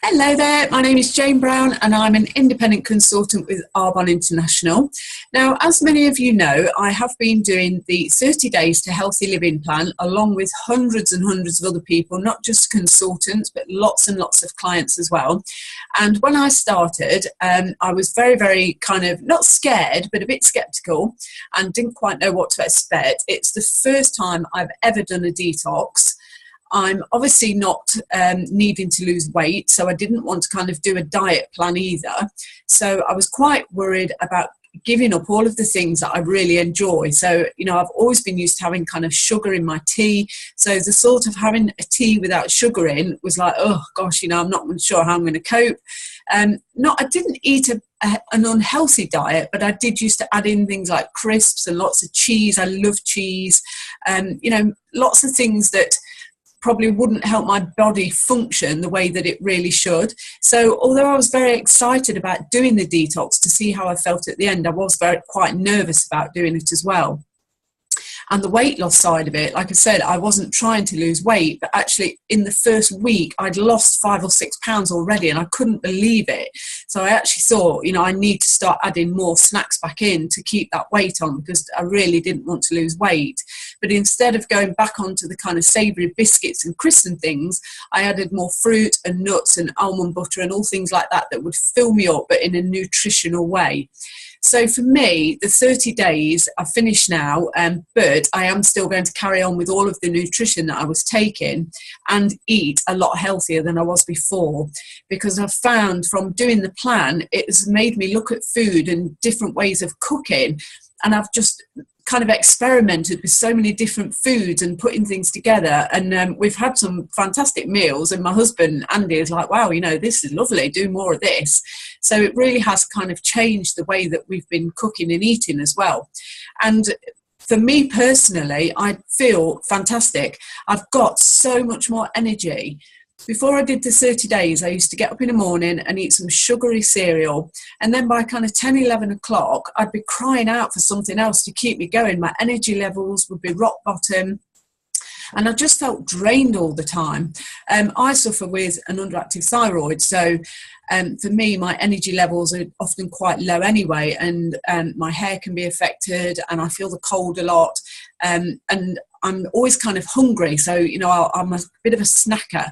Hello there, my name is Jane Brown and I'm an independent consultant with Arbonne International. Now, as many of you know, I have been doing the 30 Days to Healthy Living plan along with hundreds and hundreds of other people, not just consultants, but lots and lots of clients as well. And when I started, I was very kind of not scared, but a bit skeptical and didn't quite know what to expect. It's the first time I've ever done a detox. I'm obviously not needing to lose weight, so I didn't want to kind of do a diet plan either. So I was quite worried about giving up all of the things that I really enjoy. So, you know, I've always been used to having kind of sugar in my tea. So the thought of having a tea without sugar in was like, oh gosh, you know, I'm not sure how I'm going to cope. I didn't eat an unhealthy diet, but I did used to add in things like crisps and lots of cheese. I love cheese. You know, lots of things that probably wouldn't help my body function the way that it really should. So although I was very excited about doing the detox to see how I felt at the end, I was quite nervous about doing it as well. And the weight loss side of it, like I said, I wasn't trying to lose weight, but actually in the first week, I'd lost 5 or 6 pounds already and I couldn't believe it. So I actually thought, you know, I need to start adding more snacks back in to keep that weight on because I really didn't want to lose weight. But instead of going back onto the kind of savoury biscuits and crisps and things, I added more fruit and nuts and almond butter and all things like that that would fill me up, but in a nutritional way. So for me, the 30 days are finished now, but I am still going to carry on with all of the nutrition that I was taking and eat a lot healthier than I was before, because I've found from doing the plan, it has made me look at food and different ways of cooking. And I've just kind of experimented with so many different foods and putting things together. And we've had some fantastic meals. And my husband, Andy, is like, wow, you know, this is lovely. Do more of this. So it really has kind of changed the way that we've been cooking and eating as well. And for me personally, I feel fantastic. I've got so much more energy. Before I did the 30 days, I used to get up in the morning and eat some sugary cereal. And then by kind of 10, 11 o'clock, I'd be crying out for something else to keep me going. My energy levels would be rock bottom. And I just felt drained all the time. I suffer with an underactive thyroid. So for me, my energy levels are often quite low anyway. And my hair can be affected and I feel the cold a lot. And I'm always kind of hungry. So, you know, I'm a bit of a snacker.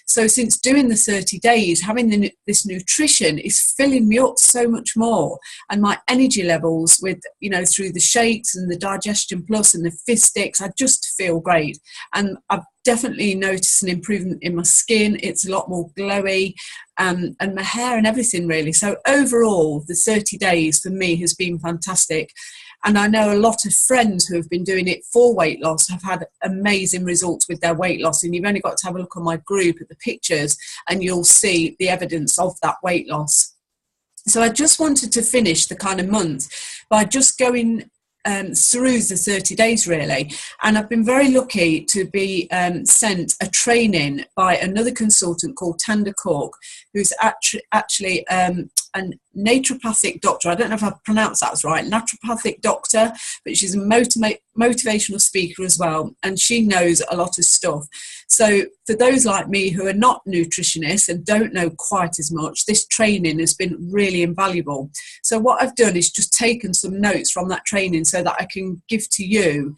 So since doing the 30 days, having this nutrition is filling me up so much more. And my energy levels with, you know, through the shakes and the Digestion Plus and the Fizz Sticks, I just feel great. And I've definitely noticed an improvement in my skin. It's a lot more glowy and my hair and everything really. So overall, the 30 days for me has been fantastic. And I know a lot of friends who have been doing it for weight loss have had amazing results with their weight loss. And you've only got to have a look on my group at the pictures and you'll see the evidence of that weight loss. So I just wanted to finish the kind of month by just going through the 30 days really. And I've been very lucky to be sent a training by another consultant called Tanda Cork, who's actually a naturopathic doctor. I don't know if I pronounced that right, naturopathic doctor, but she's a motivational speaker as well. And she knows a lot of stuff. So for those like me who are not nutritionists and don't know quite as much, this training has been really invaluable. So what I've done is just taken some notes from that training so that I can give to you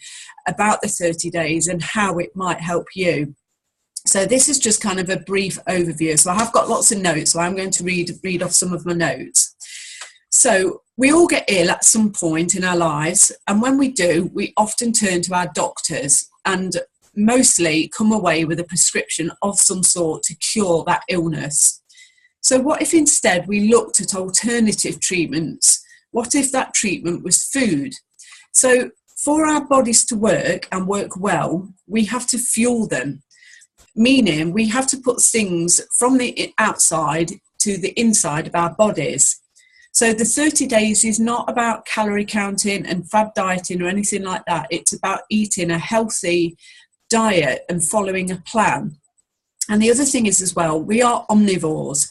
about the 30 days and how it might help you. So this is just kind of a brief overview. So I have got lots of notes, so I'm going to read off some of my notes. So we all get ill at some point in our lives, and when we do, we often turn to our doctors and mostly come away with a prescription of some sort to cure that illness. So what if instead we looked at alternative treatments? What if that treatment was food? So for our bodies to work and work well, we have to fuel them. Meaning we have to put things from the outside to the inside of our bodies. So the 30 days is not about calorie counting and fad dieting or anything like that. It's about eating a healthy diet and following a plan. And the other thing is as well, we are omnivores.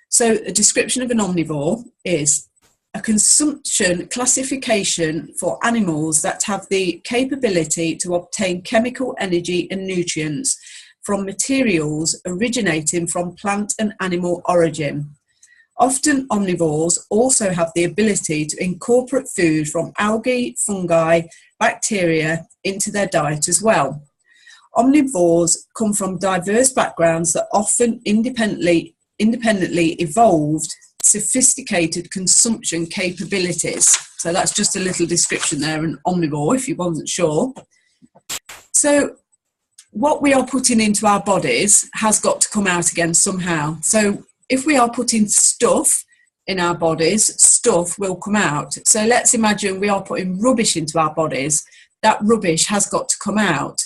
So a description of an omnivore is a consumption classification for animals that have the capability to obtain chemical energy and nutrients from materials originating from plant and animal origin. Often omnivores also have the ability to incorporate food from algae, fungi, bacteria into their diet as well. Omnivores come from diverse backgrounds that often independently evolved sophisticated consumption capabilities. So that's just a little description there, an omnivore, if you wasn't sure. So what we are putting into our bodies has got to come out again somehow. So if we are putting stuff in our bodies, stuff will come out. So let's imagine we are putting rubbish into our bodies. That rubbish has got to come out.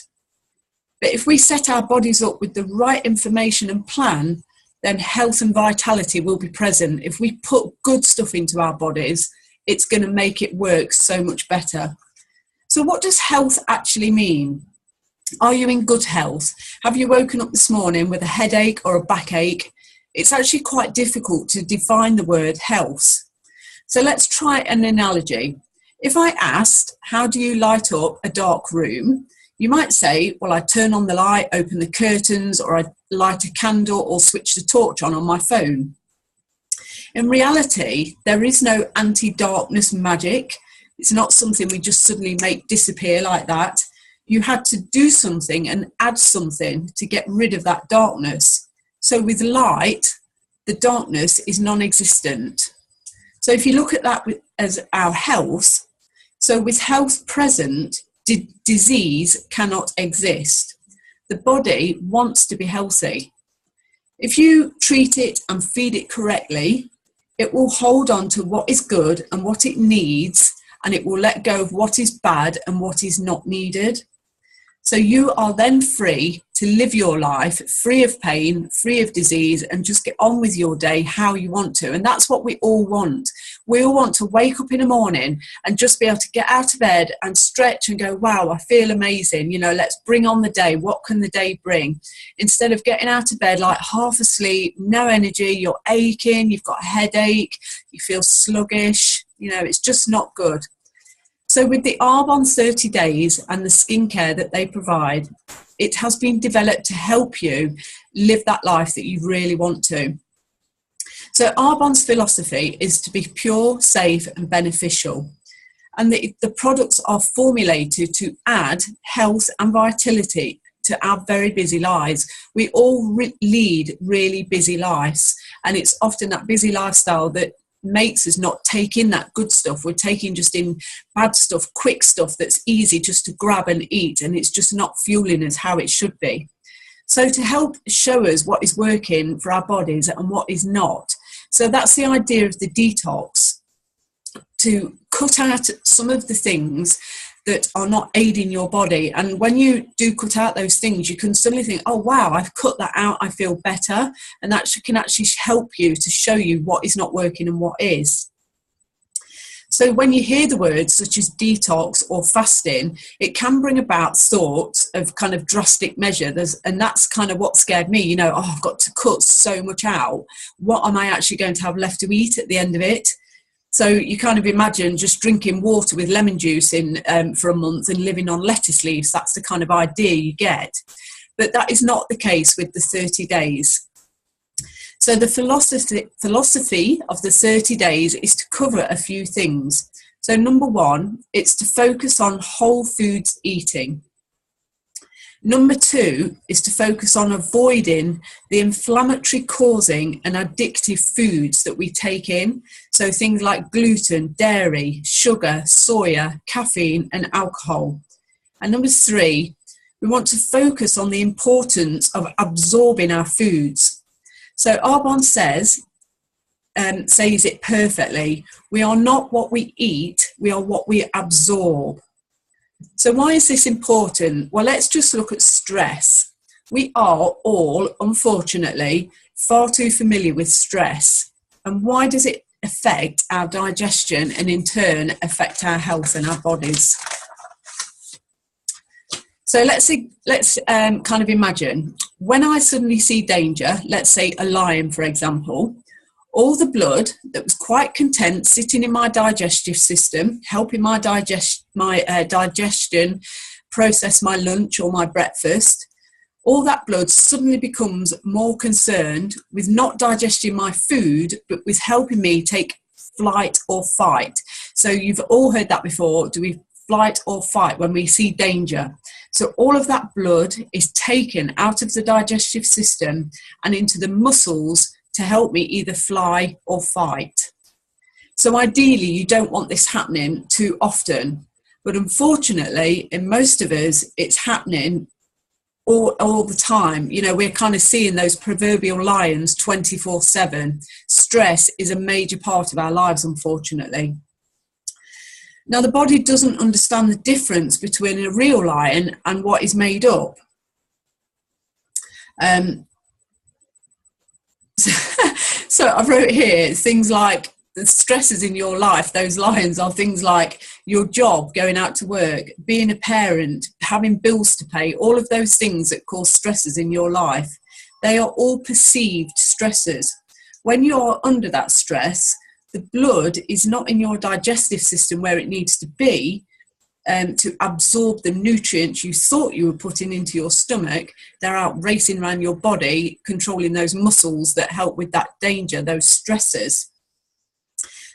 But if we set our bodies up with the right information and plan, then health and vitality will be present. If we put good stuff into our bodies, it's going to make it work so much better. So what does health actually mean? Are you in good health? Have you woken up this morning with a headache or a backache? It's actually quite difficult to define the word health. So let's try an analogy. If I asked, how do you light up a dark room? You might say, well, I turn on the light, open the curtains, or I light a candle or switch the torch on my phone. In reality, there is no anti-darkness magic. It's not something we just suddenly make disappear like that. You had to do something and add something to get rid of that darkness. So with light, the darkness is non-existent. So if you look at that as our health, so with health present, disease cannot exist. The body wants to be healthy. If you treat it and feed it correctly, it will hold on to what is good and what it needs, and it will let go of what is bad and what is not needed. So you are then free to live your life free of pain, free of disease, and just get on with your day how you want to. And that's what we all want. We all want to wake up in the morning and just be able to get out of bed and stretch and go, wow, I feel amazing. You know, let's bring on the day. What can the day bring? Instead of getting out of bed like half asleep, no energy, you're aching, you've got a headache, you feel sluggish, you know, it's just not good. So with the Arbonne 30 days and the skincare that they provide, it has been developed to help you live that life that you really want to. So Arbonne's philosophy is to be pure, safe and beneficial. And the products are formulated to add health and vitality to our very busy lives. We all lead really busy lives, and it's often that busy lifestyle that makes us not take in that good stuff. We're taking just in bad stuff, quick stuff that's easy just to grab and eat, and it's just not fueling us how it should be. So to help show us what is working for our bodies and what is not. So that's the idea of the detox, to cut out some of the things that are not aiding your body. And when you do cut out those things, you can suddenly think, oh wow, I've cut that out, I feel better. And that can actually help you to show you what is not working and what is. So when you hear the words such as detox or fasting, it can bring about thoughts of kind of drastic measure. And that's kind of what scared me, you know, oh, I've got to cut so much out. What am I actually going to have left to eat at the end of it? So you kind of imagine just drinking water with lemon juice in for a month and living on lettuce leaves. That's the kind of idea you get. But that is not the case with the 30 days. So the philosophy of the 30 days is to cover a few things. So number one, it's to focus on whole foods eating. Number two is to focus on avoiding the inflammatory causing and addictive foods that we take in. So things like gluten, dairy, sugar, soya, caffeine and alcohol. And number three, we want to focus on the importance of absorbing our foods. So Arbonne says it perfectly, we are not what we eat, we are what we absorb. So why is this important? Well, let's just look at stress. We are all, unfortunately, far too familiar with stress. And why does it affect our digestion and in turn affect our health and our bodies? So let's kind of imagine when I suddenly see danger, let's say a lion, for example, all the blood that was quite content sitting in my digestive system, helping my digestion process my lunch or my breakfast, all that blood suddenly becomes more concerned with not digesting my food, but with helping me take flight or fight. So you've all heard that before. Do we flight or fight when we see danger? So all of that blood is taken out of the digestive system and into the muscles to help me either fly or fight. So ideally, you don't want this happening too often, but unfortunately, in most of us, it's happening all the time. You know, we're kind of seeing those proverbial lions 24/7. Stress is a major part of our lives, unfortunately. Now, the body doesn't understand the difference between a real lion and what is made up. So I wrote here things like the stresses in your life. Those lions are things like your job, going out to work, being a parent, having bills to pay, all of those things that cause stresses in your life. They are all perceived stresses. When you're under that stress, the blood is not in your digestive system where it needs to be to absorb the nutrients you thought you were putting into your stomach. They're out racing around your body, controlling those muscles that help with that danger, those stresses.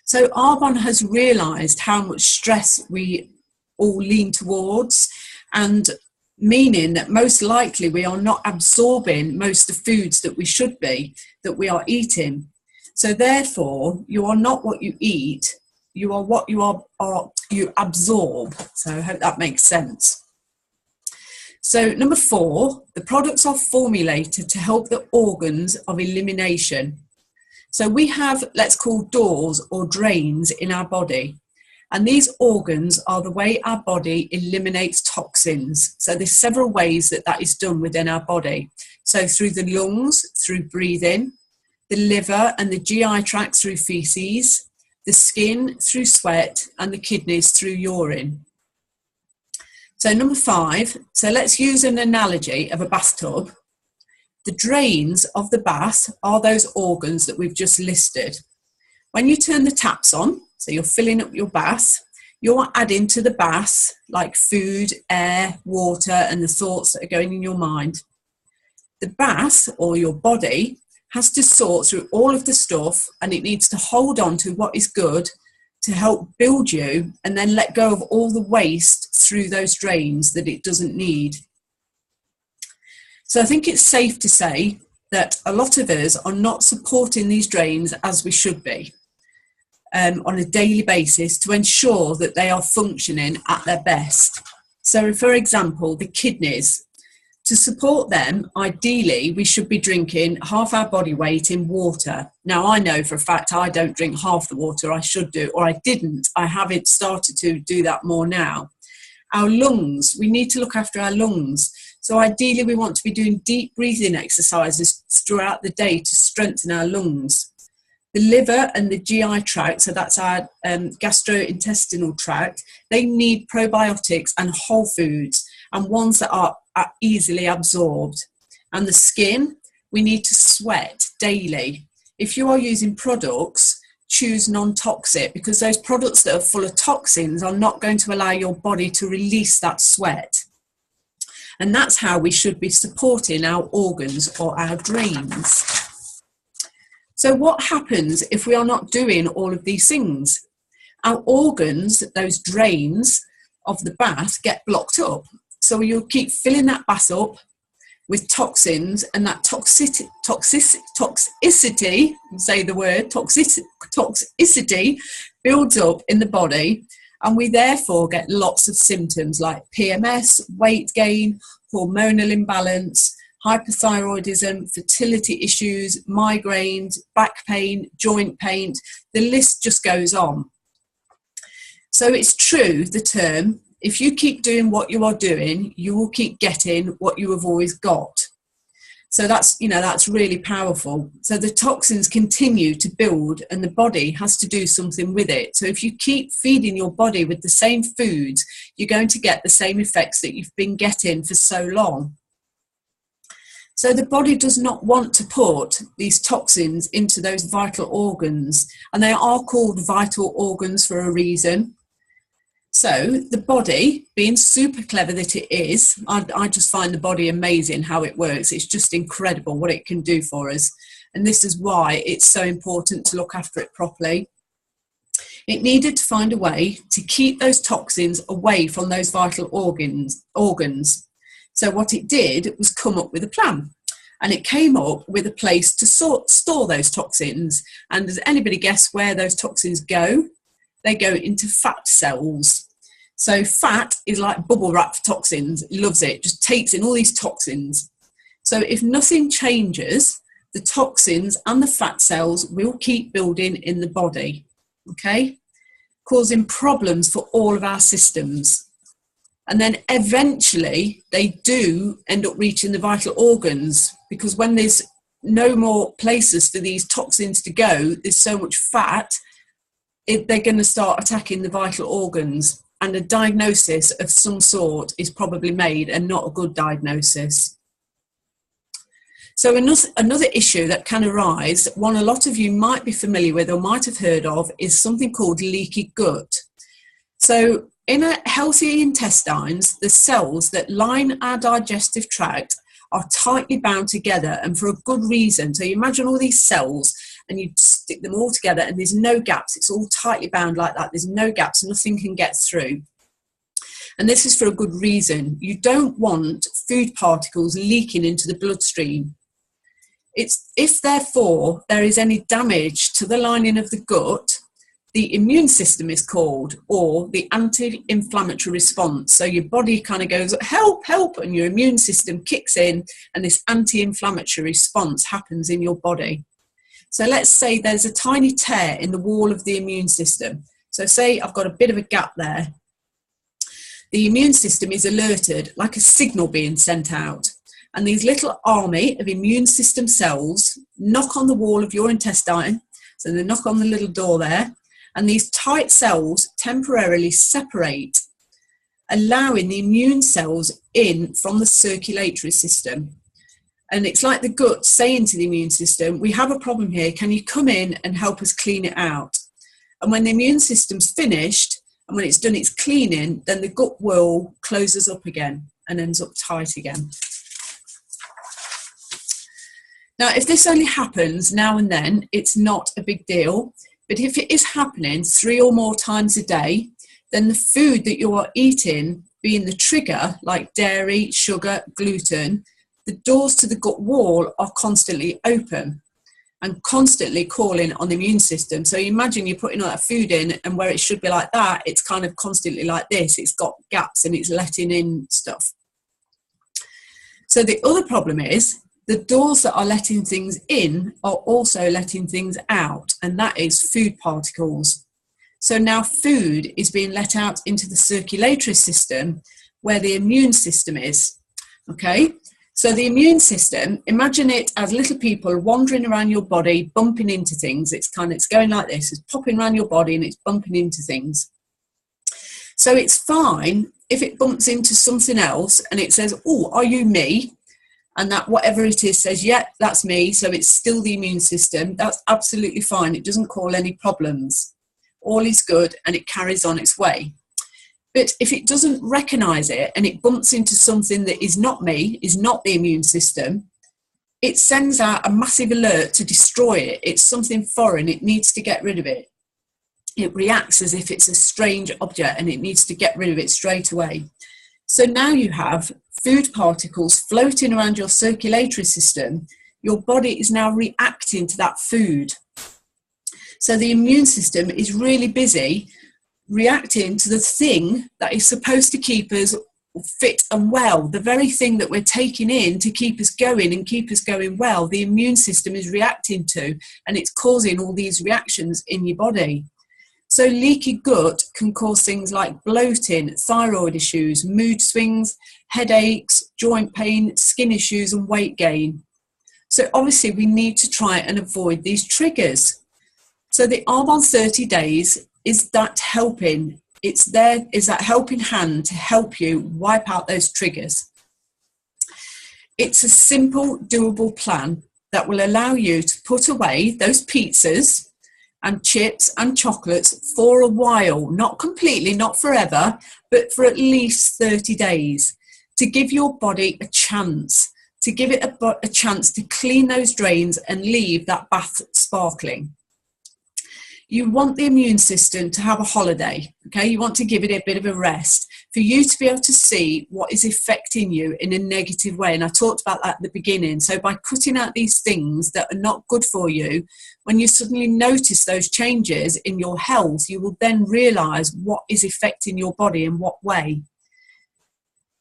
So Arbonne has realised how much stress we all lean towards, and meaning that most likely we are not absorbing most of the foods that we should be, that we are eating. So therefore, you are not what you eat, you are what you absorb. So I hope that makes sense. So number 4, the products are formulated to help the organs of elimination. So we have, let's call doors or drains in our body. And these organs are the way our body eliminates toxins. So there's several ways that that is done within our body. So through the lungs, through breathing, the liver and the GI tract through feces, the skin through sweat, and the kidneys through urine. So number 5, so let's use an analogy of a bathtub. The drains of the bath are those organs that we've just listed. When you turn the taps on, so you're filling up your bath, you're adding to the bath like food, air, water, and the thoughts that are going in your mind. The bath, or your body, has to sort through all of the stuff, and it needs to hold on to what is good to help build you, and then let go of all the waste through those drains that it doesn't need. So I think it's safe to say that a lot of us are not supporting these drains as we should be on a daily basis to ensure that they are functioning at their best. So for example, the kidneys, to support them, ideally, we should be drinking half our body weight in water. Now, I know for a fact I don't drink half the water I should do, or I didn't. I haven't started to do that more now. Our lungs, we need to look after our lungs. So ideally, we want to be doing deep breathing exercises throughout the day to strengthen our lungs. The liver and the GI tract, so that's our gastrointestinal tract, they need probiotics and whole foods, and ones that are easily absorbed. And the skin, we need to sweat daily. If you are using products, choose non-toxic, because those products that are full of toxins are not going to allow your body to release that sweat. And that's how we should be supporting our organs or our drains. So what happens if we are not doing all of these things? Our organs, those drains of the bath, get blocked up. So you'll keep filling that bath up with toxins, and that toxicity, say the word, toxicity builds up in the body, and we therefore get lots of symptoms like PMS, weight gain, hormonal imbalance, hypothyroidism, fertility issues, migraines, back pain, joint pain. The list just goes on. So it's true, the term, if you keep doing what you are doing, you will keep getting what you have always got. So that's, that's really powerful. So the toxins continue to build, and the body has to do something with it. So if you keep feeding your body with the same foods, you're going to get the same effects that you've been getting for so long. So the body does not want to put these toxins into those vital organs, and they are called vital organs for a reason. So the body, being super clever that it is, I just find the body amazing how it works. It's just incredible what it can do for us. And this is why it's so important to look after it properly. It needed to find a way to keep those toxins away from those vital organs. So what it did was come up with a plan. And it came up with a place to store those toxins. And does anybody guess where those toxins go? They go into fat cells. So fat is like bubble wrap for toxins. It loves it, just takes in all these toxins. So if nothing changes, the toxins and the fat cells will keep building in the body, okay? Causing problems for all of our systems. And then eventually they do end up reaching the vital organs, because when there's no more places for these toxins to go, there's so much fat, they're going to start attacking the vital organs, and a diagnosis of some sort is probably made, and not a good diagnosis. So another issue that can arise, one a lot of you might be familiar with or might have heard of, is something called leaky gut. So in a healthy intestines, the cells that line our digestive tract are tightly bound together, and for a good reason. So you imagine all these cells and you stick them all together and there's no gaps. It's all tightly bound like that. There's no gaps, nothing can get through. And this is for a good reason. You don't want food particles leaking into the bloodstream. If therefore there is any damage to the lining of the gut, the immune system is called, or the anti-inflammatory response. So your body kind of goes, help, help, and your immune system kicks in, and this anti-inflammatory response happens in your body. So let's say there's a tiny tear in the wall of the immune system. So say I've got a bit of a gap there. The immune system is alerted, like a signal being sent out. And these little army of immune system cells knock on the wall of your intestine. So they knock on the little door there. And these tight cells temporarily separate, allowing the immune cells in from the circulatory system. And it's like the gut saying to the immune system, we have a problem here, can you come in and help us clean it out? And when the immune system's finished, and when it's done its cleaning, then the gut wall closes up again and ends up tight again. Now, if this only happens now and then, it's not a big deal. But if it is happening 3 or more times a day, then the food that you are eating, being the trigger, like dairy, sugar, gluten, the doors to the gut wall are constantly open and constantly calling on the immune system. So imagine you're putting all that food in, and where it should be like that, it's kind of constantly like this. It's got gaps and it's letting in stuff. So the other problem is, the doors that are letting things in are also letting things out, and that is food particles. So now food is being let out into the circulatory system where the immune system is, okay? So the immune system, imagine it as little people wandering around your body, bumping into things. It's going like this, it's popping around your body and it's bumping into things. So it's fine if it bumps into something else and it says, oh, are you me? And that whatever it is says, yeah, that's me. So it's still the immune system. That's absolutely fine. It doesn't cause any problems. All is good and it carries on its way. But if it doesn't recognize it and it bumps into something that is not me, is not the immune system, it sends out a massive alert to destroy it. It's something foreign. It needs to get rid of it. It reacts as if it's a strange object and it needs to get rid of it straight away. So now you have food particles floating around your circulatory system. Your body is now reacting to that food. So the immune system is really busy reacting to the thing that is supposed to keep us fit and well, the very thing that we're taking in to keep us going and keep us going well. The immune system is reacting to, and it's causing all these reactions in your body. So leaky gut can cause things like bloating, thyroid issues, mood swings, headaches, joint pain, skin issues, and weight gain. So obviously we need to try and avoid these triggers. So the Arbonne 30 days is that helping. It's there, is that helping hand to help you wipe out those triggers. It's a simple, doable plan that will allow you to put away those pizzas and chips and chocolates for a while, not completely, not forever, but for at least 30 days, to give your body a chance, to give it a chance to clean those drains and leave that bath sparkling. You want the immune system to have a holiday, okay? You want to give it a bit of a rest for you to be able to see what is affecting you in a negative way. And I talked about that at the beginning. So by cutting out these things that are not good for you, when you suddenly notice those changes in your health, you will then realize what is affecting your body in what way.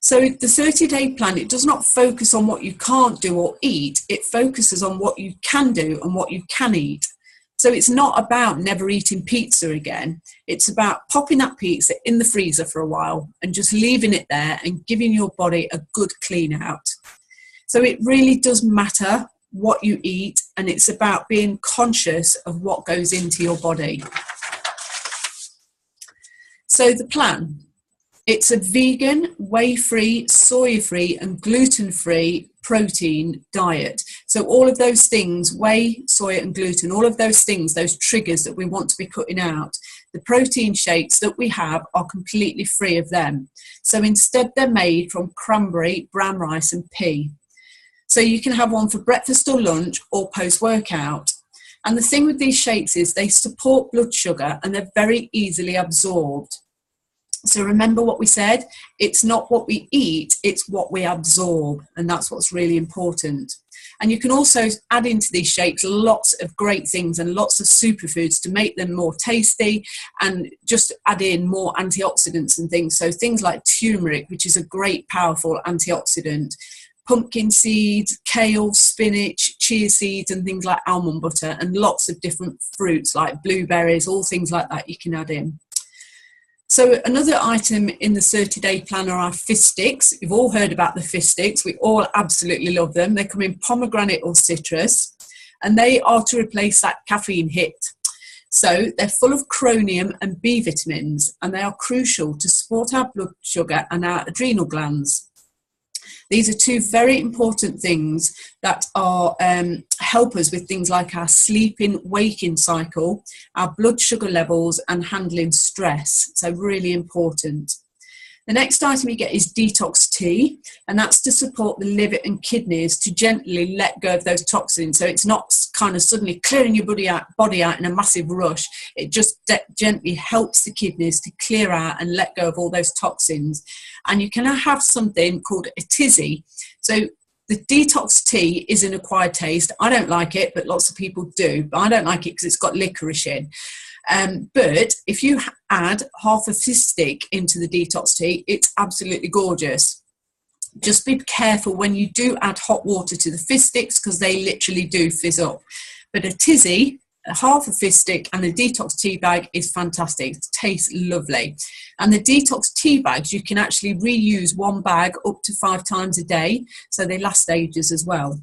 So the 30-day plan, it does not focus on what you can't do or eat. It focuses on what you can do and what you can eat. So it's not about never eating pizza again. It's about popping that pizza in the freezer for a while and just leaving it there and giving your body a good clean out. So it really does matter what you eat, and it's about being conscious of what goes into your body. So the plan, it's a vegan, whey-free, soy-free and gluten-free protein diet. So all of those things, whey, soy and gluten, all of those things, those triggers that we want to be cutting out, the protein shakes that we have are completely free of them. So instead they're made from cranberry, brown rice and pea. So you can have one for breakfast or lunch or post-workout. And the thing with these shakes is they support blood sugar and they're very easily absorbed. So remember what we said, it's not what we eat, it's what we absorb, and that's what's really important. And you can also add into these shakes lots of great things and lots of superfoods to make them more tasty, and just add in more antioxidants and things. So things like turmeric, which is a great powerful antioxidant, pumpkin seeds, kale, spinach, chia seeds and things like almond butter, and lots of different fruits like blueberries, all things like that you can add in. So another item in the 30-day plan are our fish sticks. You've all heard about the fish sticks. We all absolutely love them. They come in pomegranate or citrus, and they are to replace that caffeine hit. So they're full of chromium and B vitamins, and they are crucial to support our blood sugar and our adrenal glands. These are two very important things that are help us with things like our sleeping, waking cycle, our blood sugar levels and handling stress. So really important. The next item you get is detox tea, and that's to support the liver and kidneys to gently let go of those toxins. So it's not kind of suddenly clearing your body out in a massive rush. It just gently helps the kidneys to clear out and let go of all those toxins. And you can have something called a tizzy. So the detox tea is an acquired taste. I don't like it, but lots of people do. But I don't like it because it's got licorice in. But if you add half a fish stick into the detox tea, it's absolutely gorgeous. Just be careful when you do add hot water to the fish sticks, because they literally do fizz up. But a tizzy, half a fish stick and a detox tea bag is fantastic. It tastes lovely. And the detox tea bags, you can actually reuse one bag up to 5 times a day, so they last ages as well.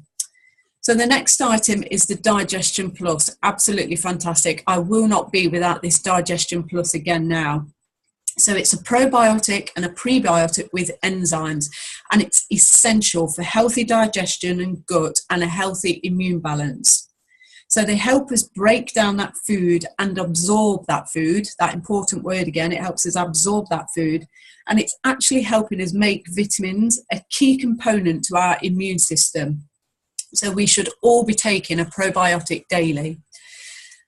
So the next item is the Digestion Plus. Absolutely fantastic. I will not be without this Digestion Plus again now. So it's a probiotic and a prebiotic with enzymes, and it's essential for healthy digestion and gut and a healthy immune balance. So they help us break down that food and absorb that food, that important word again, it helps us absorb that food. And it's actually helping us make vitamins a key component to our immune system. So we should all be taking a probiotic daily.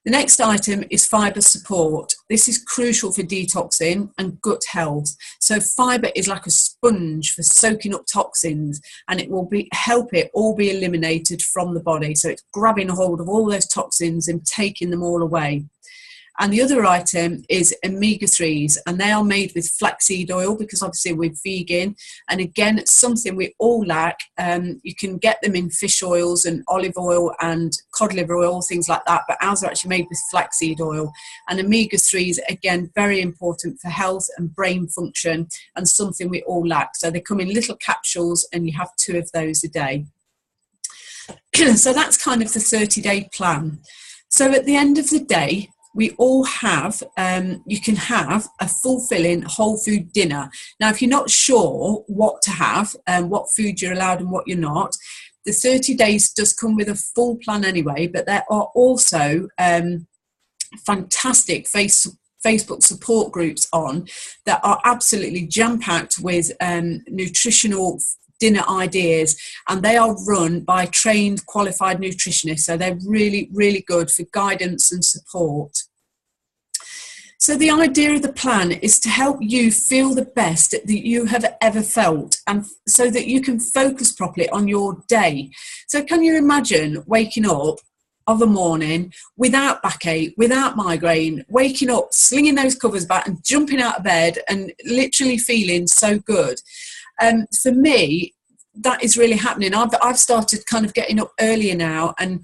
The next item is fibre support. This is crucial for detoxing and gut health. So fibre is like a sponge for soaking up toxins, and it will help it all be eliminated from the body. So it's grabbing a hold of all those toxins and taking them all away. And the other item is omega-3s, and they are made with flaxseed oil, because obviously we're vegan. And again, it's something we all lack. You can get them in fish oils and olive oil and cod liver oil, things like that. But ours are actually made with flaxseed oil. And omega-3s, again, very important for health and brain function, and something we all lack. So they come in little capsules, and you have 2 of those a day. So that's kind of the 30-day plan. So at the end of the day, we all have, you can have a fulfilling whole food dinner. Now, if you're not sure what to have, what food you're allowed and what you're not, the 30 days does come with a full plan anyway, but there are also fantastic Facebook support groups on that are absolutely jam-packed with nutritional dinner ideas, and they are run by trained qualified nutritionists, so they're really, really good for guidance and support. So the idea of the plan is to help you feel the best that you have ever felt, and so that you can focus properly on your day. So can you imagine waking up of a morning without backache, without migraine, waking up, slinging those covers back and jumping out of bed and literally feeling so good? For me, that is really happening. I've started kind of getting up earlier now and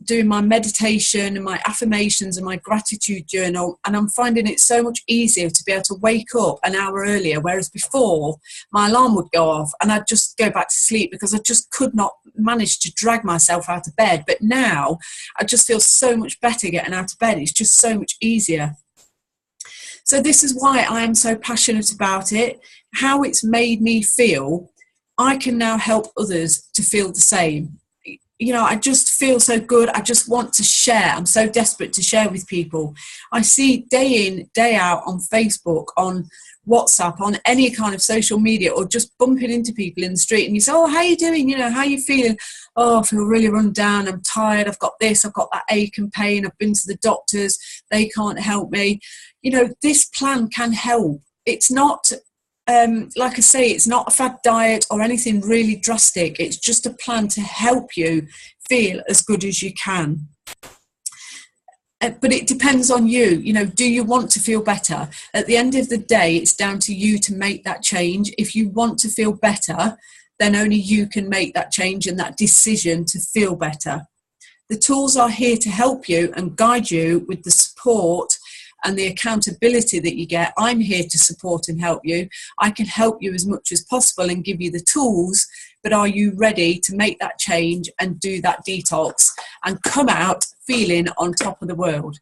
doing my meditation and my affirmations and my gratitude journal, and I'm finding it so much easier to be able to wake up an hour earlier, whereas before my alarm would go off and I'd just go back to sleep because I just could not manage to drag myself out of bed. But now I just feel so much better getting out of bed. It's just so much easier. So this is why I am so passionate about it, how it's made me feel. I can now help others to feel the same. You know, I just feel so good. I just want to share. I'm so desperate to share with people. I see day in, day out on Facebook, on WhatsApp, on any kind of social media, or just bumping into people in the street, and you say, oh, how you doing? You know, how you feeling? Oh, I feel really run down. I'm tired. I've got this. I've got that ache and pain. I've been to the doctors. They can't help me. You know, this plan can help. It's not like I say, it's not a fad diet or anything really drastic. It's just a plan to help you feel as good as you can. But it depends on you. You know, do you want to feel better? At the end of the day, it's down to you to make that change. If you want to feel better, then only you can make that change and that decision to feel better. The tools are here to help you and guide you with the support and the accountability that you get. I'm here to support and help you. I can help you as much as possible and give you the tools, but are you ready to make that change and do that detox and come out feeling on top of the world?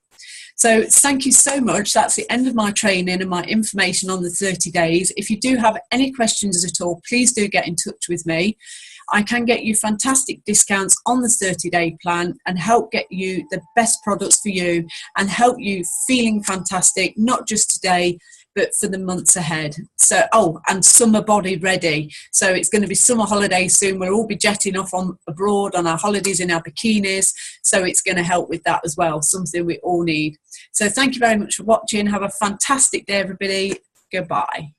So thank you so much. That's the end of my training and my information on the 30 days. If you do have any questions at all, please do get in touch with me. I can get you fantastic discounts on the 30-day plan and help get you the best products for you and help you feeling fantastic, not just today, but for the months ahead. So, oh, and summer body ready. So it's going to be summer holidays soon. We'll all be jetting off abroad on our holidays in our bikinis. So it's going to help with that as well, something we all need. So thank you very much for watching. Have a fantastic day, everybody. Goodbye.